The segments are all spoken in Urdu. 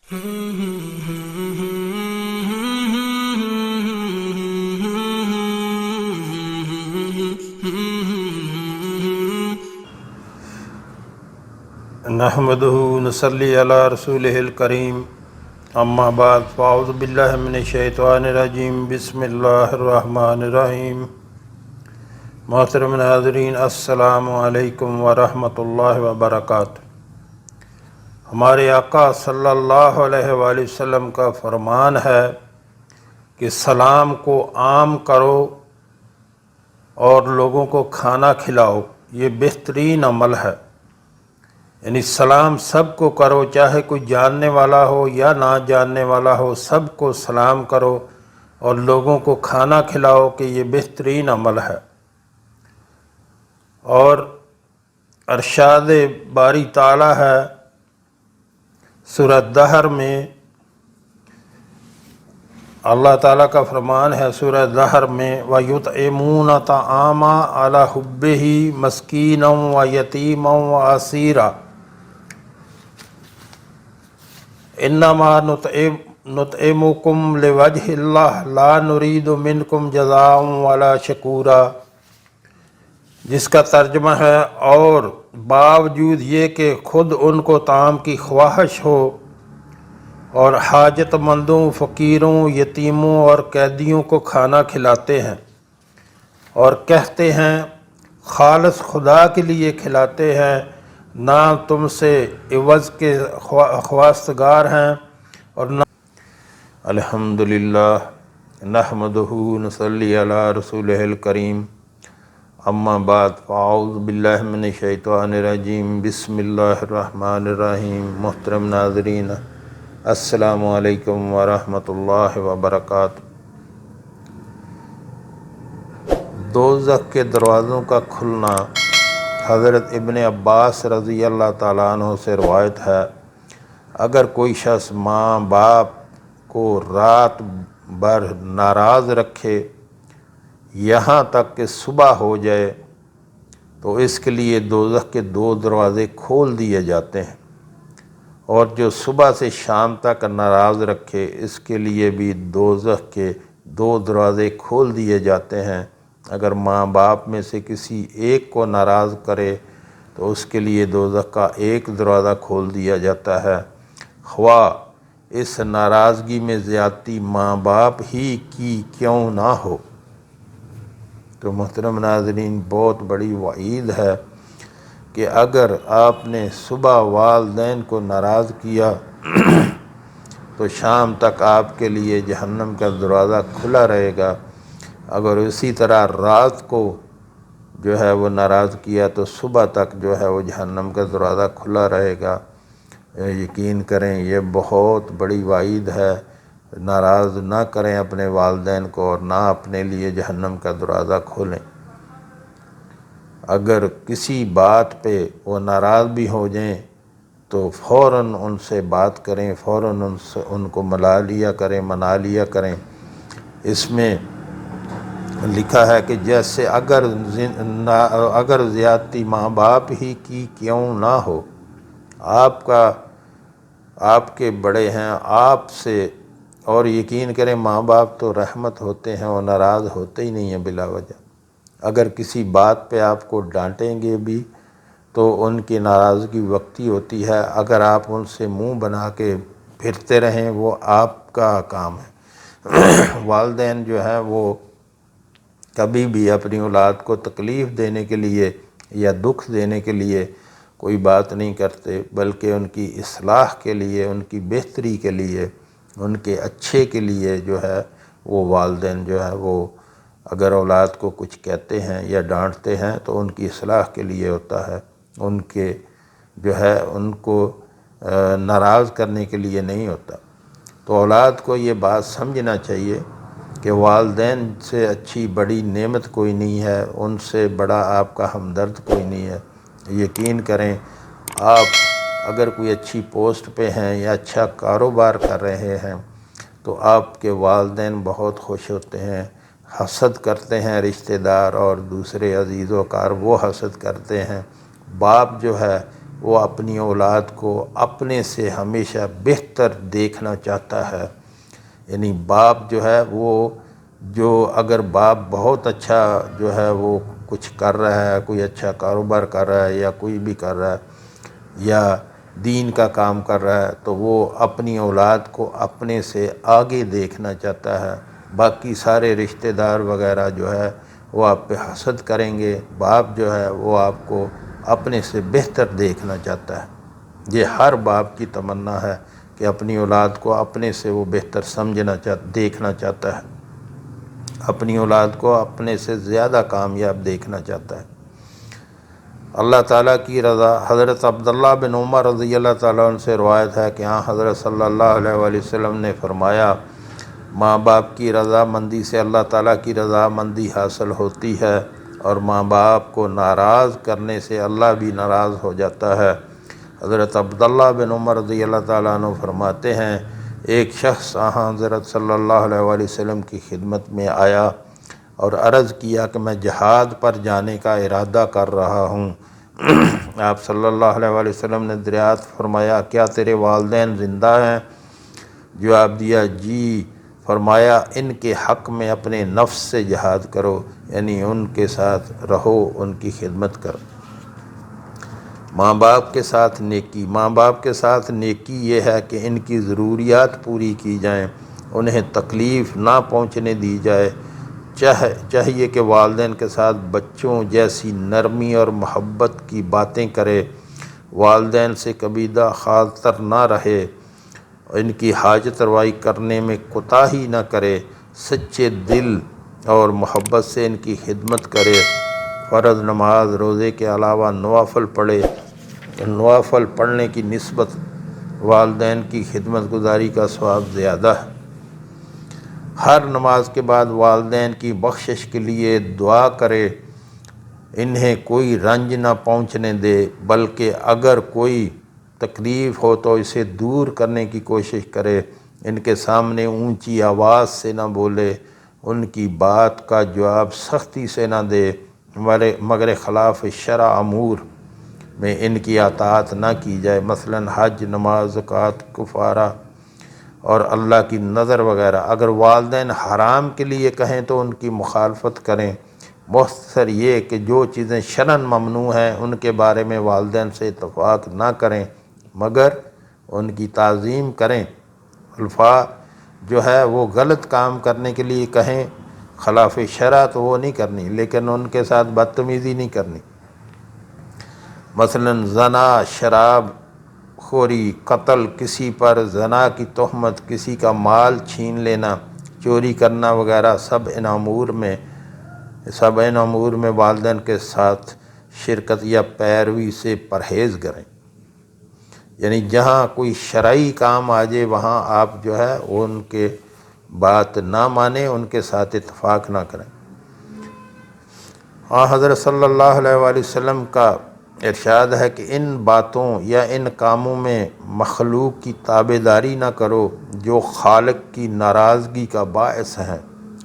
نحمده نصلی علی رسولہ الکریم اما بعد فاعوذ باللہ من الشیطان الرجیم بسم اللہ الرحمن الرحیم۔ محترم ناظرین، السلام علیکم ورحمۃ اللہ وبرکاتہ۔ ہمارے آقا صلی اللہ علیہ وآلہ وسلم کا فرمان ہے کہ سلام کو عام کرو اور لوگوں کو کھانا کھلاؤ، یہ بہترین عمل ہے۔ یعنی سلام سب کو کرو، چاہے کوئی جاننے والا ہو یا نہ جاننے والا ہو، سب کو سلام کرو اور لوگوں کو کھانا کھلاؤ، کہ یہ بہترین عمل ہے۔ اور ارشاد باری تعالی ہے سورہ دہر میں، اللہ تعالیٰ کا فرمان ہے سورہ دہر میں، وَيُطْعِمُونَ الطَّعَامَ عَلَىٰ حُبِّهِ مِسْكِينًا وَيَتِيمًا وَأَسِيرًا انما نطعمکم لوجہ اللہ لا نرید منکم جزاء ولا شکورا، جس کا ترجمہ ہے، اور باوجود یہ کہ خود ان کو طعام کی خواہش ہو اور حاجت مندوں، فقیروں، یتیموں اور قیدیوں کو کھانا کھلاتے ہیں، اور کہتے ہیں خالص خدا کے لیے کھلاتے ہیں، نہ تم سے عوض کے خواستگار ہیں، اور نہ الحمدللہ نحمدہ نصلی علی رسولہ الکریم اما بعد فاعوذ باللہ من الشیطان الرجیم بسم اللہ الرحمن الرحیم۔ محترم ناظرین، السلام علیکم ورحمۃ اللہ وبرکاتہ۔ دوزخ کے دروازوں کا کھلنا، حضرت ابن عباس رضی اللہ تعالیٰ عنہ سے روایت ہے، اگر کوئی شخص ماں باپ کو رات بھر ناراض رکھے یہاں تک کہ صبح ہو جائے تو اس کے لیے دوزخ کے 2 دروازے کھول دیے جاتے ہیں، اور جو صبح سے شام تک ناراض رکھے اس کے لیے بھی دوزخ کے 2 دروازے کھول دیے جاتے ہیں۔ اگر ماں باپ میں سے کسی ایک کو ناراض کرے تو اس کے لیے دوزخ کا 1 دروازہ کھول دیا جاتا ہے، خواہ اس ناراضگی میں زیادتی ماں باپ ہی کی کیوں نہ ہو۔ تو محترم ناظرین، بہت بڑی وعید ہے کہ اگر آپ نے صبح والدین کو ناراض کیا تو شام تک آپ کے لیے جہنم کا دروازہ کھلا رہے گا، اگر اسی طرح رات کو جو ہے وہ ناراض کیا تو صبح تک جو ہے وہ جہنم کا دروازہ کھلا رہے گا۔ یقین کریں یہ بہت بڑی وعید ہے، ناراض نہ کریں اپنے والدین کو اور نہ اپنے لیے جہنم کا دروازہ کھولیں۔ اگر کسی بات پہ وہ ناراض بھی ہو جائیں تو فوراً ان سے بات کریں، فوراً ان کو منا لیا کریں۔ اس میں لکھا ہے کہ جیسے اگر زیادتی ماں باپ ہی کی کیوں نہ ہو، آپ کے بڑے ہیں آپ سے، اور یقین کریں ماں باپ تو رحمت ہوتے ہیں، وہ ناراض ہوتے ہی نہیں ہیں بلا وجہ۔ اگر کسی بات پہ آپ کو ڈانٹیں گے بھی تو ان کی ناراضگی وقتی ہوتی ہے، اگر آپ ان سے منہ بنا کے پھرتے رہیں وہ آپ کا کام ہے۔ والدین جو ہے وہ کبھی بھی اپنی اولاد کو تکلیف دینے کے لیے یا دکھ دینے کے لیے کوئی بات نہیں کرتے، بلکہ ان کی اصلاح کے لیے، ان کی بہتری کے لیے، ان کے اچھے کے لیے جو ہے وہ والدین جو ہے وہ اگر اولاد کو کچھ کہتے ہیں یا ڈانٹتے ہیں تو ان کی اصلاح کے لیے ہوتا ہے، ان کے جو ہے ان کو ناراض کرنے کے لیے نہیں ہوتا۔ تو اولاد کو یہ بات سمجھنا چاہیے کہ والدین سے اچھی بڑی نعمت کوئی نہیں ہے، ان سے بڑا آپ کا ہمدرد کوئی نہیں ہے۔ یقین کریں آپ اگر کوئی اچھی پوسٹ پہ ہیں یا اچھا کاروبار کر رہے ہیں تو آپ کے والدین بہت خوش ہوتے ہیں، حسد کرتے ہیں رشتہ دار اور دوسرے عزیز و اقارب، وہ حسد کرتے ہیں۔ باپ جو ہے وہ اپنی اولاد کو اپنے سے ہمیشہ بہتر دیکھنا چاہتا ہے۔ یعنی باپ جو ہے وہ اگر باپ بہت اچھا جو ہے وہ کچھ کر رہا ہے، کوئی اچھا کاروبار کر رہا ہے یا کوئی بھی کر رہا ہے یا دین کا کام کر رہا ہے، تو وہ اپنی اولاد کو اپنے سے آگے دیکھنا چاہتا ہے۔ باقی سارے رشتہ دار وغیرہ جو ہے وہ آپ پہ حسد کریں گے، باپ جو ہے وہ آپ کو اپنے سے بہتر دیکھنا چاہتا ہے۔ یہ ہر باپ کی تمنا ہے کہ اپنی اولاد کو اپنے سے وہ بہتر دیکھنا چاہتا ہے، اپنی اولاد کو اپنے سے زیادہ کامیاب دیکھنا چاہتا ہے۔ اللہ تعالیٰ کی رضا۔ حضرت عبداللہ بن عمر رضی اللہ تعالیٰ عنہ سے روایت ہے کہ حضرت صلی اللہ علیہ وآلہ وسلم نے فرمایا، ماں باپ کی رضا مندی سے اللہ تعالیٰ کی رضا مندی حاصل ہوتی ہے، اور ماں باپ کو ناراض کرنے سے اللہ بھی ناراض ہو جاتا ہے۔ حضرت عبداللہ بن عمر رضی اللہ تعالیٰ عنہ فرماتے ہیں، ایک شخص حضرت صلی اللہ علیہ وآلہ وسلم کی خدمت میں آیا اور عرض کیا کہ میں جہاد پر جانے کا ارادہ کر رہا ہوں۔ آپ صلی اللہ علیہ وآلہ وسلم نے دریافت فرمایا، کیا تیرے والدین زندہ ہیں؟ جواب دیا، جی۔ فرمایا، ان کے حق میں اپنے نفس سے جہاد کرو، یعنی ان کے ساتھ رہو، ان کی خدمت کرو۔ ماں باپ کے ساتھ نیکی۔ ماں باپ کے ساتھ نیکی یہ ہے کہ ان کی ضروریات پوری کی جائیں، انہیں تکلیف نہ پہنچنے دی جائے۔ چاہیے کہ والدین کے ساتھ بچوں جیسی نرمی اور محبت کی باتیں کرے، والدین سے کبیدہ خاطر نہ رہے، ان کی حاجت روائی کرنے میں کوتاہی نہ کرے، سچے دل اور محبت سے ان کی خدمت کرے، فرض نماز روزے کے علاوہ نوافل پڑھے۔ نوافل پڑھنے کی نسبت والدین کی خدمت گزاری کا ثواب زیادہ ہے۔ ہر نماز کے بعد والدین کی بخشش کے لیے دعا کرے، انہیں کوئی رنج نہ پہنچنے دے، بلکہ اگر کوئی تکلیف ہو تو اسے دور کرنے کی کوشش کرے، ان کے سامنے اونچی آواز سے نہ بولے، ان کی بات کا جواب سختی سے نہ دے، مگر خلاف شرع امور میں ان کی اطاعت نہ کی جائے، مثلا حج، نماز، زکوٰۃ، کفارہ اور اللہ کی نظر وغیرہ۔ اگر والدین حرام کے لیے کہیں تو ان کی مخالفت کریں۔ مختصر یہ کہ جو چیزیں شرعاً ممنوع ہیں ان کے بارے میں والدین سے اتفاق نہ کریں، مگر ان کی تعظیم کریں۔ الفاظ جو ہے وہ غلط کام کرنے کے لیے کہیں، خلاف شرع تو وہ نہیں کرنی، لیکن ان کے ساتھ بدتمیزی نہیں کرنی۔ مثلا زنا، شراب خوری، قتل، کسی پر زنا کی تہمت، کسی کا مال چھین لینا، چوری کرنا وغیرہ، سب ان امور میں والدین کے ساتھ شرکت یا پیروی سے پرہیز کریں۔ یعنی جہاں کوئی شرعی کام آ جائے وہاں آپ جو ہے ان کے بات نہ مانیں، ان کے ساتھ اتفاق نہ کریں۔ حضرت صلی اللہ علیہ وآلہ وسلم کا ارشاد ہے کہ ان باتوں یا ان کاموں میں مخلوق کی تابع داری نہ کرو جو خالق کی ناراضگی کا باعث ہیں۔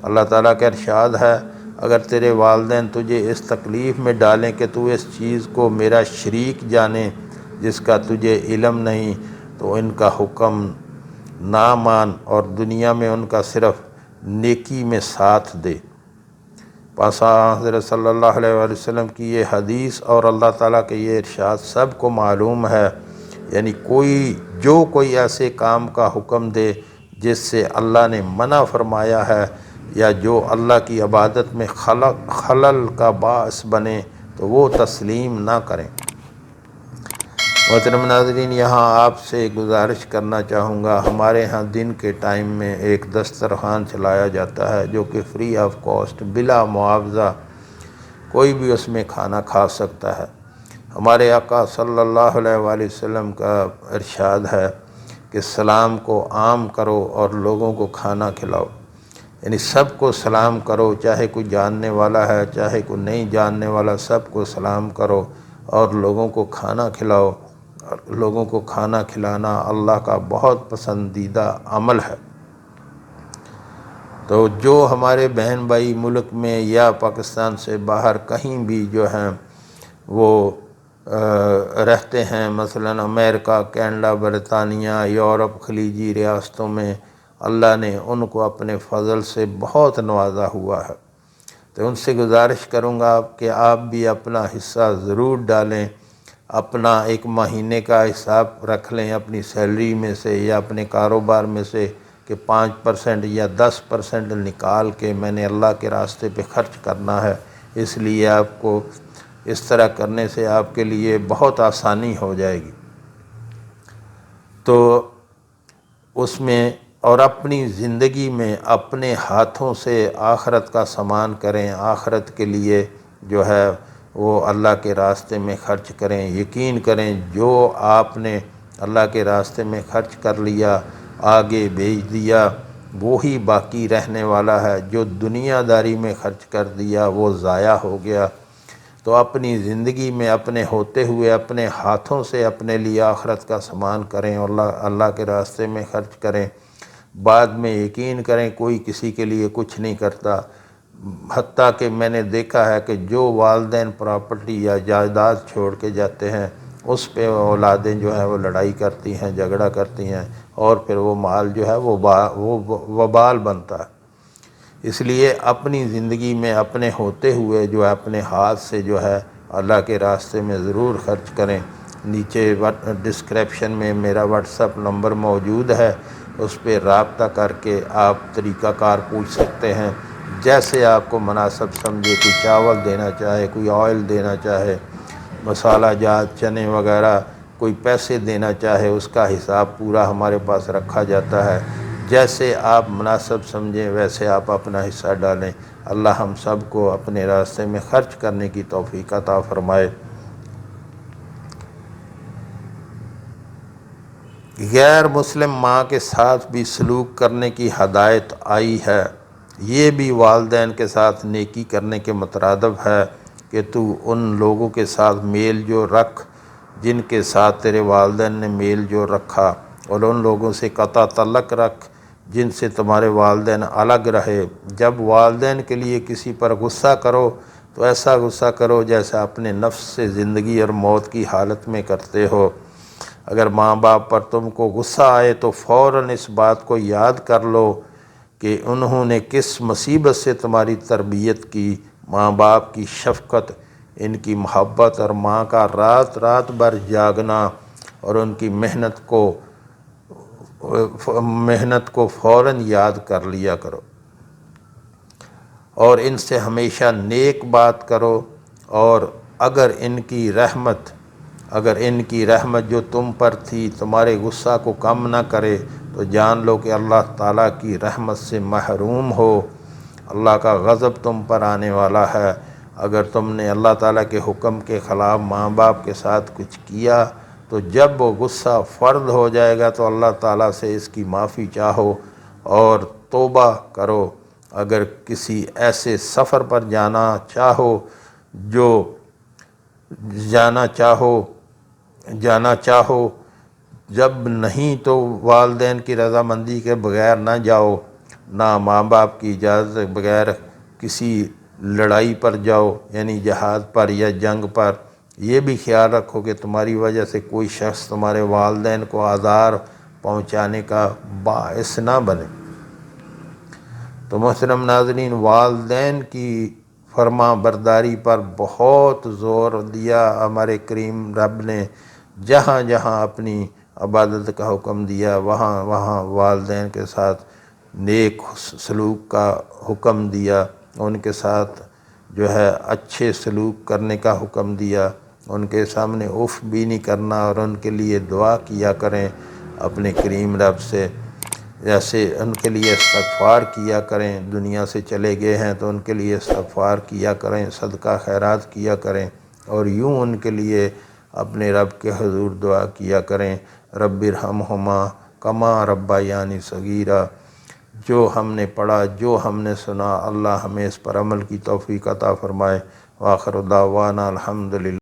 اللہ تعالیٰ کا ارشاد ہے، اگر تیرے والدین تجھے اس تکلیف میں ڈالیں کہ تو اس چیز کو میرا شریک جانے جس کا تجھے علم نہیں، تو ان کا حکم نہ مان اور دنیا میں ان کا صرف نیکی میں ساتھ دے۔ پس حضرت صلی اللہ علیہ وآلہ وسلم کی یہ حدیث اور اللہ تعالیٰ کے یہ ارشاد سب کو معلوم ہے، یعنی کوئی ایسے کام کا حکم دے جس سے اللہ نے منع فرمایا ہے یا جو اللہ کی عبادت میں خلل کا باعث بنے تو وہ تسلیم نہ کریں۔ محترم ناظرین، یہاں آپ سے گزارش کرنا چاہوں گا، ہمارے ہاں دن کے ٹائم میں ایک دسترخوان چلایا جاتا ہے جو کہ فری آف کاسٹ، بلا معاوضہ کوئی بھی اس میں کھانا کھا سکتا ہے۔ ہمارے آقا صلی اللہ علیہ وآلہ وسلم کا ارشاد ہے کہ سلام کو عام کرو اور لوگوں کو کھانا کھلاؤ، یعنی سب کو سلام کرو، چاہے کوئی جاننے والا ہے چاہے کوئی نہیں جاننے والا، سب کو سلام کرو اور لوگوں کو کھانا کھلاؤ۔ لوگوں کو کھانا کھلانا اللہ کا بہت پسندیدہ عمل ہے۔ تو جو ہمارے بہن بھائی ملک میں یا پاکستان سے باہر کہیں بھی جو ہیں وہ رہتے ہیں، مثلا امریکہ، کینیڈا، برطانیہ، یورپ، خلیجی ریاستوں میں اللہ نے ان کو اپنے فضل سے بہت نوازا ہوا ہے، تو ان سے گزارش کروں گا کہ آپ بھی اپنا حصہ ضرور ڈالیں، اپنا ایک مہینے کا حساب رکھ لیں اپنی سیلری میں سے یا اپنے کاروبار میں سے کہ 5% یا 10% نکال کے میں نے اللہ کے راستے پہ خرچ کرنا ہے۔ اس لیے آپ کو اس طرح کرنے سے آپ کے لیے بہت آسانی ہو جائے گی۔ تو اس میں اور اپنی زندگی میں اپنے ہاتھوں سے آخرت کا سامان کریں، آخرت کے لیے جو ہے وہ اللہ کے راستے میں خرچ کریں۔ یقین کریں جو آپ نے اللہ کے راستے میں خرچ کر لیا، آگے بھیج دیا، وہی باقی رہنے والا ہے۔ جو دنیا داری میں خرچ کر دیا وہ ضائع ہو گیا۔ تو اپنی زندگی میں اپنے ہوتے ہوئے اپنے ہاتھوں سے اپنے لیے آخرت کا سامان کریں اور اللہ کے راستے میں خرچ کریں۔ بعد میں یقین کریں کوئی کسی کے لیے کچھ نہیں کرتا، حتیٰ کہ میں نے دیکھا ہے کہ جو والدین پراپرٹی یا جائیداد چھوڑ کے جاتے ہیں اس پہ اولادیں جو ہیں وہ لڑائی کرتی ہیں، جھگڑا کرتی ہیں، اور پھر وہ مال جو ہے وہ وبال بنتا ہے۔ اس لیے اپنی زندگی میں اپنے ہوتے ہوئے جو ہے اپنے ہاتھ سے جو ہے اللہ کے راستے میں ضرور خرچ کریں۔ نیچے ڈسکرپشن میں میرا واٹس ایپ نمبر موجود ہے، اس پہ رابطہ کر کے آپ طریقہ کار پوچھ سکتے ہیں، جیسے آپ کو مناسب سمجھے۔ کوئی چاول دینا چاہے، کوئی آئل دینا چاہے، مسالہ جات، چنے وغیرہ، کوئی پیسے دینا چاہے، اس کا حساب پورا ہمارے پاس رکھا جاتا ہے۔ جیسے آپ مناسب سمجھیں ویسے آپ اپنا حصہ ڈالیں۔ اللہ ہم سب کو اپنے راستے میں خرچ کرنے کی توفیق عطا فرمائے۔ غیر مسلم ماں کے ساتھ بھی سلوک کرنے کی ہدایت آئی ہے۔ یہ بھی والدین کے ساتھ نیکی کرنے کے مترادف ہے کہ تو ان لوگوں کے ساتھ میل جو رکھ جن کے ساتھ تیرے والدین نے میل جو رکھا، اور ان لوگوں سے قطع تعلق رکھ جن سے تمہارے والدین الگ رہے۔ جب والدین کے لیے کسی پر غصہ کرو تو ایسا غصہ کرو جیسا اپنے نفس سے زندگی اور موت کی حالت میں کرتے ہو۔ اگر ماں باپ پر تم کو غصہ آئے تو فوراً اس بات کو یاد کر لو کہ انہوں نے کس مصیبت سے تمہاری تربیت کی۔ ماں باپ کی شفقت، ان کی محبت اور ماں کا رات رات بھر جاگنا اور ان کی محنت کو فوراً یاد کر لیا کرو، اور ان سے ہمیشہ نیک بات کرو۔ اور اگر ان کی رحمت جو تم پر تھی تمہارے غصہ کو کم نہ کرے تو جان لو کہ اللہ تعالیٰ کی رحمت سے محروم ہو، اللہ کا غضب تم پر آنے والا ہے۔ اگر تم نے اللہ تعالیٰ کے حکم کے خلاف ماں باپ کے ساتھ کچھ کیا تو جب وہ غصہ فرد ہو جائے گا تو اللہ تعالیٰ سے اس کی معافی چاہو اور توبہ کرو۔ اگر کسی ایسے سفر پر جانا چاہو جب نہیں تو والدین کی رضامندی کے بغیر نہ جاؤ، نہ ماں باپ کی اجازت کے بغیر کسی لڑائی پر جاؤ، یعنی جہاد پر یا جنگ پر۔ یہ بھی خیال رکھو کہ تمہاری وجہ سے کوئی شخص تمہارے والدین کو آزار پہنچانے کا باعث نہ بنے۔ تو محترم ناظرین، والدین کی فرما برداری پر بہت زور دیا ہمارے کریم رب نے۔ جہاں جہاں اپنی عبادت کا حکم دیا وہاں وہاں والدین کے ساتھ نیک سلوک کا حکم دیا، ان کے ساتھ جو ہے اچھے سلوک کرنے کا حکم دیا۔ ان کے سامنے اف بھی نہیں کرنا اور ان کے لیے دعا کیا کریں اپنے کریم رب سے، جیسے ان کے لیے استغفار کیا کریں۔ دنیا سے چلے گئے ہیں تو ان کے لیے استغفار کیا کریں، صدقہ خیرات کیا کریں، اور یوں ان کے لیے اپنے رب کے حضور دعا کیا کریں، رب ارحمہما کما ربیانی صغیرا۔ جو ہم نے پڑھا، جو ہم نے سنا، اللہ ہمیں اس پر عمل کی توفیق عطا فرمائے۔ وآخر دعوانا الحمدللہ۔